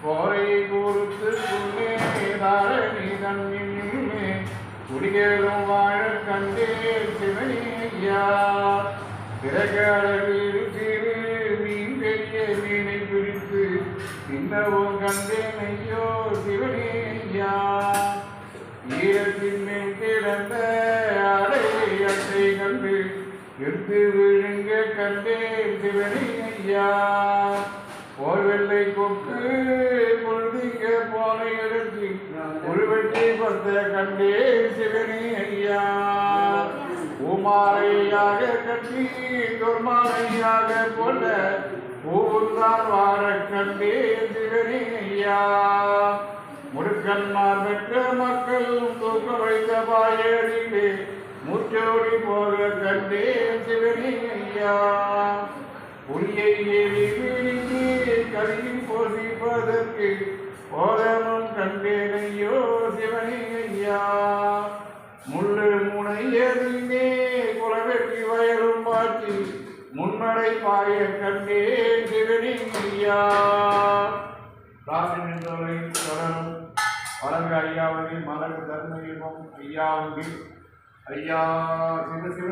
போரை கூறுத்து புண்ணே தாரணி தன்னிலே குடிகளும் வாழ கண்டே சிவனேயா பிறகடலில் சிறு மீன் பெரிய மீனை பிடித்து இன்னவும் கண்டேன் ஐயோ சிவனேயா ஈரத்தின் மேல் கிடந்த அடையத்தை கண்டு எடுத்து விழுங்க கண்டேன் சிவனேயா ஓர் வெள்ளை கொக்கு பொழுதிங்க போன எடுத்து ஒரு வெட்டி பத்த கண்டே சிவனே ஐயா பூமாலையாக கட்டி தொர்மாலையாக போல பூவுந்தான் வார கண்டே சிவனே ஐயா முடுக்கன்மார் பெற்ற மக்கள் தூக்க வைத்த பாயடிலே முற்றோடி போக கண்டே சிவனே ஐயா புலியை ஏறி விழுங்கி கருகில் போசிப்பதற்கு போதமும் கண்டேனையோ சிவனே ஐயா முள்ளு முனை எறிந்தே குலவெற்றி வயலும் பாட்டி முன்னடை பாய கண்டே சிவனே ஐயா ராஜன் என்பவரை தொடரும் வளர்க ஐயாவதி மலர் தர்மயுகம் ஐயாவதி ஐயா சிவசிவ